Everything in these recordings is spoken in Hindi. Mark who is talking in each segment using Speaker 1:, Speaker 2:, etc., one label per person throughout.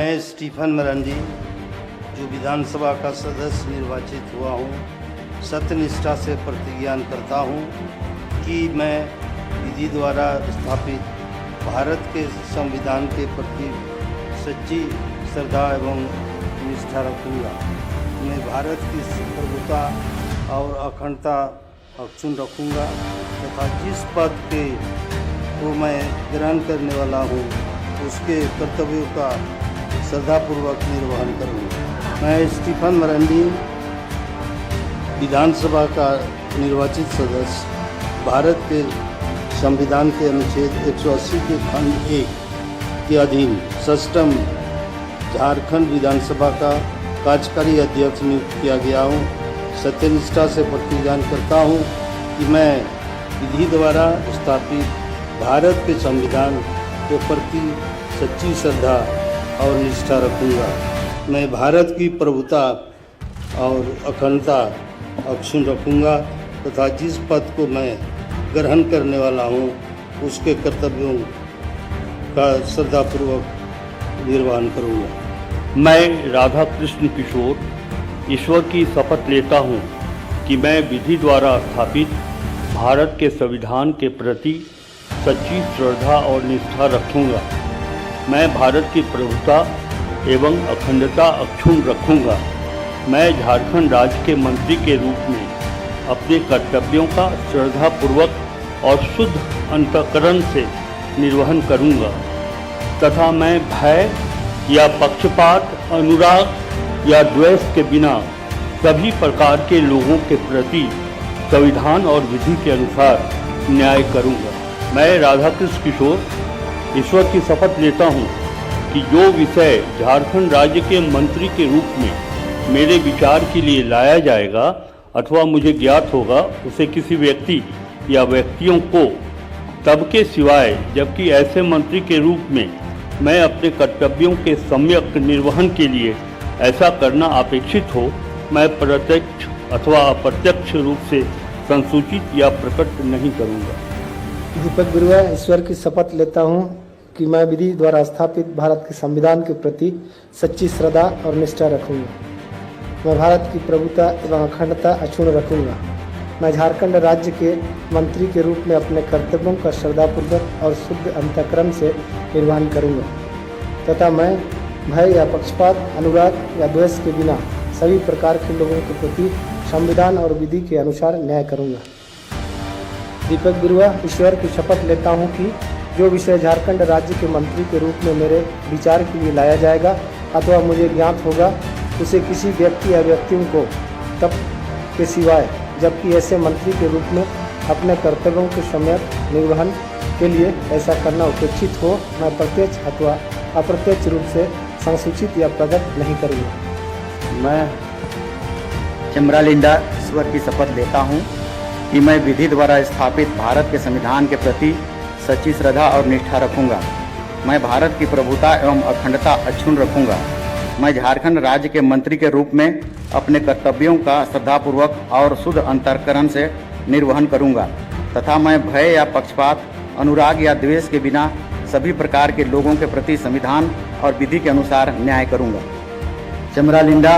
Speaker 1: मैं स्टीफन मरांडी जो विधानसभा का सदस्य निर्वाचित हुआ हूँ, सत्यनिष्ठा से प्रतिज्ञान करता हूँ कि मैं विधि द्वारा स्थापित भारत के संविधान के प्रति सच्ची श्रद्धा एवं निष्ठा रखूँगा। मैं भारत की प्रभुता और अखंडता अक्षुण्ण रखूँगा तथा जिस पद को मैं ग्रहण करने वाला हूँ उसके कर्तव्यों का श्रद्धापूर्वक निर्वहन करूँगा। मैं स्टीफन मरांडी विधानसभा का निर्वाचित सदस्य भारत के संविधान के अनुच्छेद 180 के खंड 1 के अधीन षष्ठम झारखंड विधानसभा का कार्यकारी अध्यक्ष नियुक्त किया गया हूँ। सत्यनिष्ठा से प्रतिज्ञान करता हूँ कि मैं विधि द्वारा स्थापित भारत के संविधान के प्रति सच्ची श्रद्धा और निष्ठा रखूँगा। मैं भारत की प्रभुता और अखंडता अक्षुण्ण रखूँगा तथा जिस पद को मैं ग्रहण करने वाला हूँ उसके कर्तव्यों का श्रद्धापूर्वक निर्वहन करूँगा।
Speaker 2: मैं राधा कृष्ण किशोर ईश्वर की शपथ लेता हूँ कि मैं विधि द्वारा स्थापित भारत के संविधान के प्रति सच्ची श्रद्धा और निष्ठा रखूँगा। मैं भारत की प्रभुता एवं अखंडता अक्षुण्ण रखूँगा। मैं झारखंड राज्य के मंत्री के रूप में अपने कर्तव्यों का श्रद्धापूर्वक और शुद्ध अंतःकरण से निर्वहन करूँगा तथा मैं भय या पक्षपात, अनुराग या द्वेष के बिना सभी प्रकार के लोगों के प्रति संविधान और विधि के अनुसार न्याय करूँगा। मैं राधाकृष्ण किशोर ईश्वर की शपथ लेता हूँ कि जो विषय झारखंड राज्य के मंत्री के रूप में मेरे विचार के लिए लाया जाएगा अथवा मुझे ज्ञात होगा उसे किसी व्यक्ति या व्यक्तियों को तब के सिवाय जबकि ऐसे मंत्री के रूप में मैं अपने कर्तव्यों के सम्यक निर्वहन के लिए ऐसा करना अपेक्षित हो, मैं प्रत्यक्ष अथवा अप्रत्यक्ष रूप से संसूचित या प्रकट नहीं करूँगा।
Speaker 3: दीपक बिरुआ ईश्वर की शपथ लेता हूँ कि मैं विधि द्वारा स्थापित भारत के संविधान के प्रति सच्ची श्रद्धा और निष्ठा रखूँगा। मैं भारत की प्रभुता एवं अखंडता अक्षुण्ण रखूँगा। मैं झारखंड राज्य के मंत्री के रूप में अपने कर्तव्यों का श्रद्धापूर्वक और शुद्ध अंतःकरण से निर्वहन करूँगा तथा मैं भय या पक्षपात, अनुराग या द्वेष के बिना सभी प्रकार के लोगों के प्रति संविधान और विधि के अनुसार न्याय करूँगा। दीपक बिरुआ ईश्वर की शपथ लेता हूँ कि जो विषय झारखंड राज्य के मंत्री के रूप में मेरे विचार के लिए लाया जाएगा अथवा मुझे ज्ञात होगा उसे किसी व्यक्ति या व्यक्तियों को तब के सिवाय जबकि ऐसे मंत्री के रूप में अपने कर्तव्यों के समय निर्वहन के लिए ऐसा करना अपेक्षित हो, मैं प्रत्यक्ष अथवा अप्रत्यक्ष रूप से संसूचित या प्रकट नहीं करूँगा।
Speaker 4: मैं चमरालिंडा ईश्वर की शपथ लेता हूँ कि मैं विधि द्वारा स्थापित भारत के संविधान के प्रति सच्ची श्रद्धा और निष्ठा रखूँगा। मैं भारत की प्रभुता एवं अखंडता अक्षुण्ण रखूँगा। मैं झारखंड राज्य के मंत्री के रूप में अपने कर्तव्यों का श्रद्धापूर्वक और शुद्ध अंतःकरण से निर्वहन करूँगा तथा मैं भय या पक्षपात, अनुराग या द्वेष के बिना सभी प्रकार के लोगों के प्रति संविधान और विधि के अनुसार न्याय करूँगा। चमरालिंडा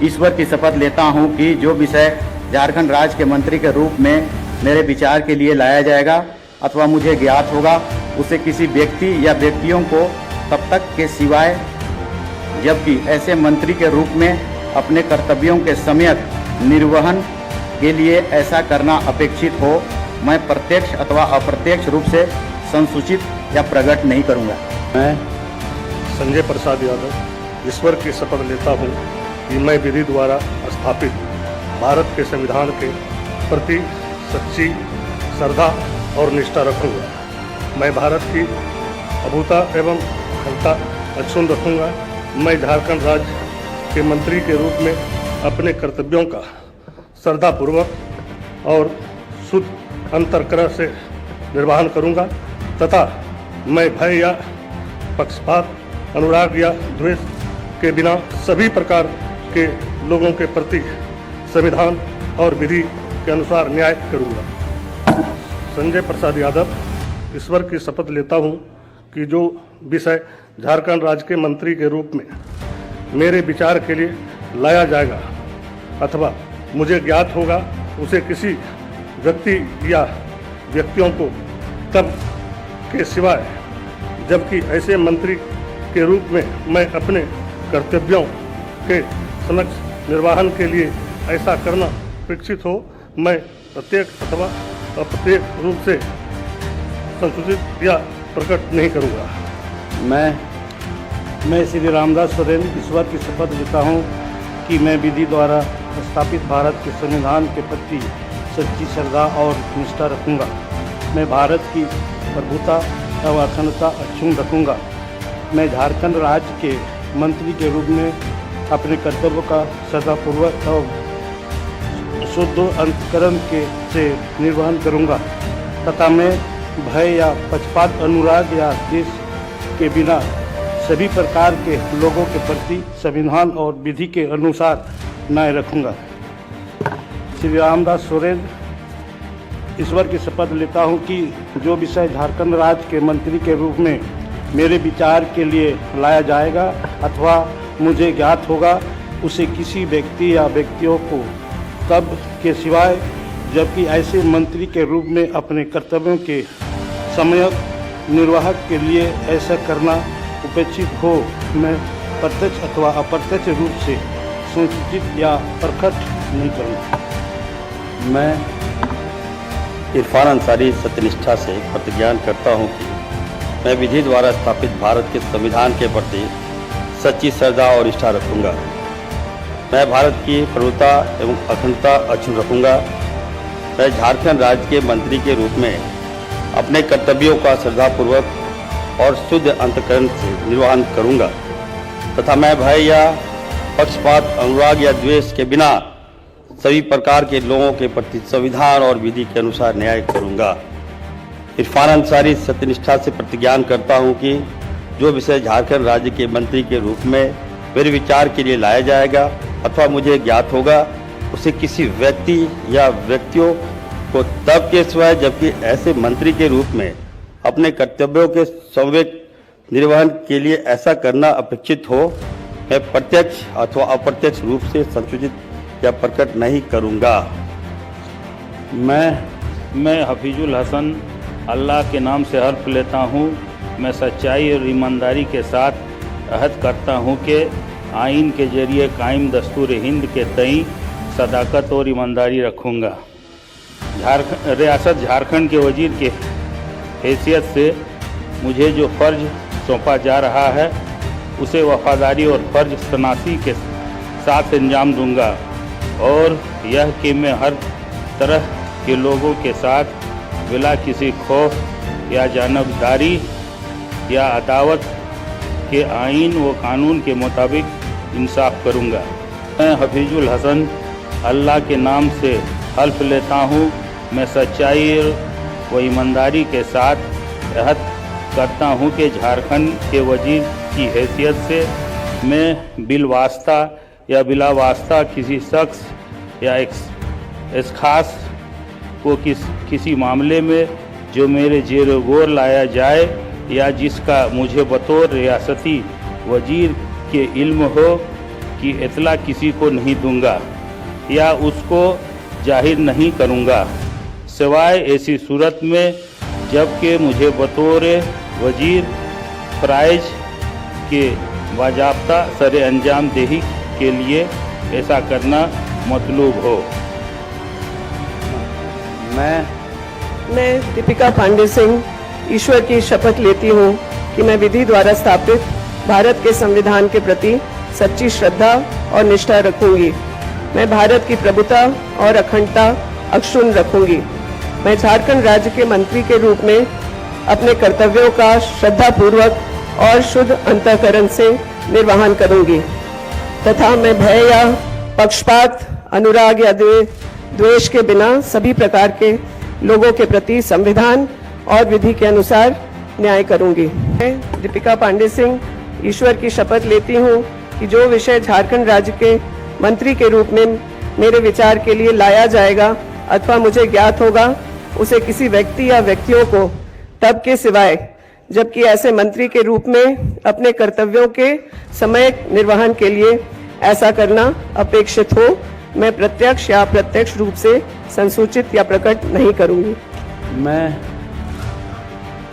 Speaker 4: ईश्वर की शपथ लेता हूँ कि जो विषय झारखंड राज्य के मंत्री के रूप में मेरे विचार के लिए लाया जाएगा अथवा मुझे ज्ञात होगा उसे किसी व्यक्ति या व्यक्तियों को तब तक के सिवाय जबकि ऐसे मंत्री के रूप में अपने कर्तव्यों के सम्यक निर्वहन के लिए ऐसा करना अपेक्षित हो, मैं प्रत्यक्ष अथवा अप्रत्यक्ष रूप से संसूचित या प्रकट नहीं करूँगा।
Speaker 5: मैं संजय प्रसाद यादव ईश्वर की शपथ लेता हूँ कि मैं विधि द्वारा स्थापित भारत के संविधान के प्रति सच्ची श्रद्धा और निष्ठा रखूँगा। मैं भारत की प्रभुता एवं अखंडता अक्षुण्ण रखूँगा। मैं झारखंड राज्य के मंत्री के रूप में अपने कर्तव्यों का श्रद्धापूर्वक और शुद्ध अंतःकरण से निर्वहन करूँगा तथा मैं भय या पक्षपात, अनुराग या द्वेष के बिना सभी प्रकार के लोगों के प्रति संविधान और विधि के अनुसार न्याय करूँगा। संजय प्रसाद यादव ईश्वर की शपथ लेता हूँ कि जो विषय झारखंड राज्य के मंत्री के रूप में मेरे विचार के लिए लाया जाएगा अथवा मुझे ज्ञात होगा, उसे किसी व्यक्ति या व्यक्तियों को तब के सिवाय, जबकि ऐसे मंत्री के रूप में मैं अपने कर्तव्यों के समक्ष निर्वहन के लिए ऐसा करना अपेक्षित हो, मैं प्रत्येक अथवा अप्रत्येक रूप से संसूचित या प्रकट नहीं करूँगा।
Speaker 1: मैं श्री रामदास सोरेन ईश्वर की शपथ लेता हूँ कि मैं विधि द्वारा स्थापित भारत के संविधान के प्रति सच्ची श्रद्धा और निष्ठा रखूँगा। मैं भारत की प्रभुता एवं अखंडता अक्षुण्ण रखूँगा। मैं झारखंड राज्य के मंत्री के रूप में अपने कर्तव्यों का श्रद्धापूर्वक एवं शुद्ध अंतकरण से निर्वहन करूँगा तथा मैं भय या पक्षपात, अनुराग या देश के बिना सभी प्रकार के लोगों के प्रति संविधान और विधि के अनुसार न्याय रखूँगा। श्री रामदास सोरेन ईश्वर की शपथ लेता हूँ कि जो विषय झारखंड राज्य के मंत्री के रूप में मेरे विचार के लिए लाया जाएगा अथवा मुझे ज्ञात होगा, उसे किसी व्यक्ति या व्यक्तियों को तब के सिवाय, जबकि ऐसे मंत्री के रूप में अपने कर्तव्यों के समय निर्वाहक के लिए ऐसा करना उपेक्षित हो, मैं प्रत्यक्ष अथवा अप्रत्यक्ष रूप से सूचित या प्रकट नहीं करूँगा।
Speaker 6: मैं इरफान अंसारी सत्यनिष्ठा से प्रतिज्ञान करता हूँ कि मैं विधि द्वारा स्थापित भारत के संविधान के प्रति सच्ची श्रद्धा और निष्ठा रखूँगा। मैं भारत की प्रभुता एवं अखंडता अक्षुण्ण रखूँगा। मैं झारखंड राज्य के मंत्री के रूप में अपने कर्तव्यों का श्रद्धापूर्वक और शुद्ध अंतकरण से निर्वहन करूँगा तथा मैं भय या पक्षपात, अनुराग या द्वेष के बिना सभी प्रकार के लोगों के प्रति संविधान और विधि के अनुसार न्याय करूँगा। इरफान अंसारी सत्यनिष्ठा से प्रतिज्ञान करता हूँ कि जो विषय झारखंड राज्य के मंत्री के रूप में मेरे विचार के लिए लाया जाएगा अथवा मुझे ज्ञात होगा, उसे किसी व्यक्ति या व्यक्तियों को तब के सिवाय, जबकि ऐसे मंत्री के रूप में अपने कर्तव्यों के सम्यक निर्वहन के लिए ऐसा करना अपेक्षित हो, मैं प्रत्यक्ष अथवा अप्रत्यक्ष रूप से संसूचित या प्रकट नहीं करूँगा।
Speaker 7: मैं हफीजुल हसन अल्लाह के नाम से हल्फ लेता हूँ। मैं सच्चाई और ईमानदारी के साथ अहद करता हूँ कि आइन के जरिए कायम दस्तूर हिंद के तई सदाकत और ईमानदारी रखूँगा। रियासत झारखंड के वजीर के हैसियत से मुझे जो फ़र्ज सौंपा जा रहा है, उसे वफादारी और फ़र्ज शनासी के साथ अंजाम दूंगा और यह कि मैं हर तरह के लोगों के साथ बिला किसी खौफ या जानबदारी या अदावत के आइन व कानून के मुताबिक इंसाफ करूंगा। मैं हफीजुल हसन अल्लाह के नाम से हल्फ लेता हूँ, मैं सच्चाई व ईमानदारी के साथ अहद करता हूँ कि झारखंड के वजीर की हैसियत से मैं बिलवास्ता या बिला वास्ता किसी शख्स या एक खास को किसी मामले में जो मेरे जेर गौर लाया जाए या जिसका मुझे बतौर रियासती वजीर के इल्म हो कि इतला किसी को नहीं दूंगा या उसको जाहिर नहीं करूंगा, सिवाय ऐसी सूरत में जबकि मुझे बतौर वजीर फ़राइज के बाज़ाब्ता सरे अंजाम देही के लिए ऐसा करना मतलूब हो।
Speaker 8: मैं दीपिका पांडे सिंह ईश्वर की शपथ लेती हूँ कि मैं विधि द्वारा स्थापित भारत के संविधान के प्रति सच्ची श्रद्धा और निष्ठा रखूंगी। मैं भारत की प्रभुता और अखंडता अक्षुण्ण रखूंगी। मैं झारखंड राज्य के मंत्री के रूप में अपने कर्तव्यों का श्रद्धापूर्वक और शुद्ध अंतःकरण से निर्वहन करूंगी तथा मैं भय या पक्षपात, अनुराग या द्वेष के बिना सभी प्रकार के लोगों के प्रति संविधान और विधि के अनुसार न्याय करूंगी। मैं दीपिका पांडे सिंह ईश्वर की शपथ लेती हूँ कि जो विषय झारखंड राज्य के मंत्री के रूप में मेरे विचार के लिए लाया जाएगा अथवा मुझे ज्ञात होगा, उसे किसी व्यक्ति या व्यक्तियों को तब के सिवाय, जबकि ऐसे मंत्री के रूप में अपने कर्तव्यों के समय निर्वहन के लिए ऐसा करना अपेक्षित हो, मैं प्रत्यक्ष या अप्रत्यक्ष रूप से संसूचित या प्रकट नहीं करूंगी।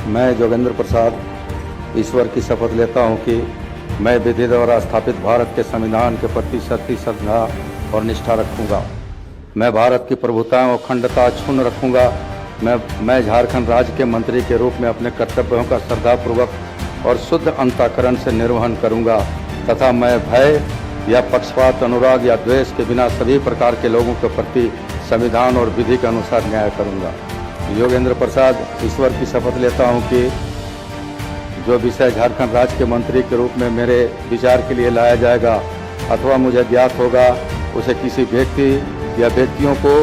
Speaker 6: मैं जोगेंद्र प्रसाद ईश्वर की शपथ लेता हूं कि मैं विधि द्वारा स्थापित भारत के संविधान के प्रति सच्ची श्रद्धा और निष्ठा रखूंगा। मैं भारत की प्रभुता और अखंडता अक्षुण्ण रखूंगा। मैं झारखंड राज्य के मंत्री के रूप में अपने कर्तव्यों का श्रद्धापूर्वक और शुद्ध अंतःकरण से निर्वहन करूंगा तथा मैं भय या पक्षपात, अनुराग या द्वेष के बिना सभी प्रकार के लोगों के प्रति संविधान और विधि के अनुसार न्याय करूंगा। योगेंद्र प्रसाद ईश्वर की शपथ लेता हूं कि जो विषय झारखंड राज्य के मंत्री के रूप में मेरे विचार के लिए लाया जाएगा अथवा मुझे ज्ञात होगा, उसे किसी व्यक्ति या व्यक्तियों को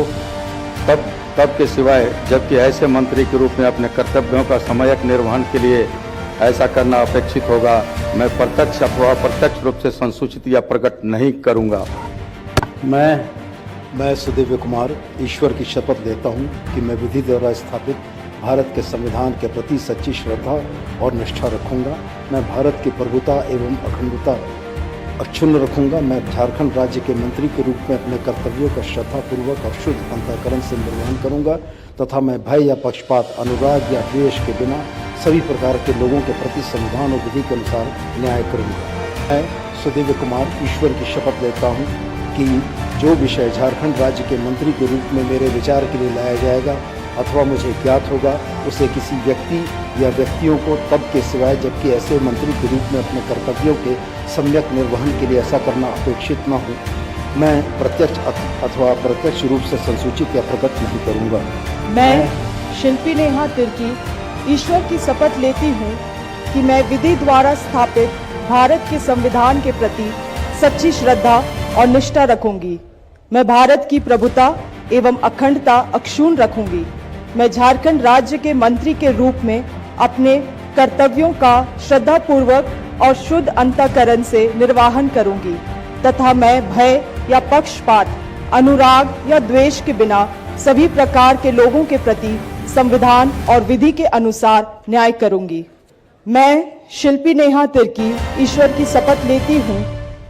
Speaker 6: तब के सिवाय जबकि ऐसे मंत्री के रूप में अपने कर्तव्यों का समयक निर्वहन के लिए ऐसा करना अपेक्षित होगा, मैं प्रत्यक्ष अथवा अप्रत्यक्ष रूप से संसूचित या प्रकट नहीं करूंगा।
Speaker 1: मैं सुदेव कुमार ईश्वर की शपथ लेता हूं कि मैं विधि द्वारा स्थापित भारत के संविधान के प्रति सच्ची श्रद्धा और निष्ठा रखूंगा। मैं भारत की प्रभुता एवं अखंडता अक्षुण्ण रखूंगा। मैं झारखंड राज्य के मंत्री के रूप में अपने कर्तव्यों का श्रद्धापूर्वक और शुद्ध अंतःकरण से निर्वहन करूंगा तथा मैं भय या पक्षपात, अनुराग या द्वेष के बिना सभी प्रकार के लोगों के प्रति संविधान और विधि के अनुसार न्याय करूंगा। मैं सुदेव कुमार ईश्वर की शपथ लेता हूं कि जो विषय झारखंड राज्य के मंत्री के रूप में मेरे विचार के लिए लाया जाएगा अथवा मुझे ज्ञात होगा, उसे किसी व्यक्ति या व्यक्तियों को तब के सिवाय जबकि ऐसे मंत्री के रूप में अपने कर्तव्यों के सम्यक निर्वहन के लिए ऐसा करना अपेक्षित न हो, मैं प्रत्यक्ष अथवा अप्रत्यक्ष रूप से संसूचित या प्रकट नहीं करूंगा।
Speaker 9: मैं शिल्पी नेहा तिर्की ईश्वर की शपथ लेती हूँ कि मैं विधि द्वारा स्थापित भारत के संविधान के प्रति सच्ची श्रद्धा और निष्ठा रखूंगी। मैं भारत की प्रभुता एवं अखंडता अक्षुण्ण रखूंगी। मैं झारखंड राज्य के मंत्री के रूप में अपने कर्तव्यों का श्रद्धापूर्वक और शुद्ध अंतःकरण से निर्वहन करूंगी तथा मैं भय या पक्षपात, अनुराग या द्वेष के बिना सभी प्रकार के लोगों के प्रति संविधान और विधि के अनुसार न्याय करूंगी। मैं शिल्पी नेहा तिर्की ईश्वर की शपथ लेती हूँ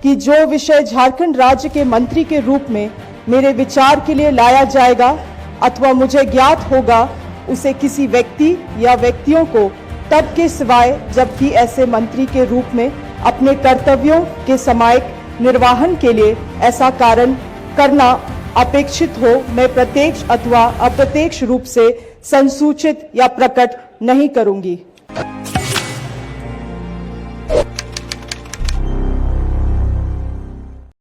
Speaker 9: कि जो विषय झारखंड राज्य के मंत्री के रूप में मेरे विचार के लिए लाया जाएगा अथवा मुझे ज्ञात होगा, उसे किसी व्यक्ति या व्यक्तियों को तब के सिवाय जबकि ऐसे मंत्री के रूप में अपने कर्तव्यों के सामयिक निर्वहन के लिए ऐसा कारण करना अपेक्षित हो, मैं प्रत्यक्ष अथवा अप्रत्यक्ष रूप से संसूचित या प्रकट नहीं करूंगी।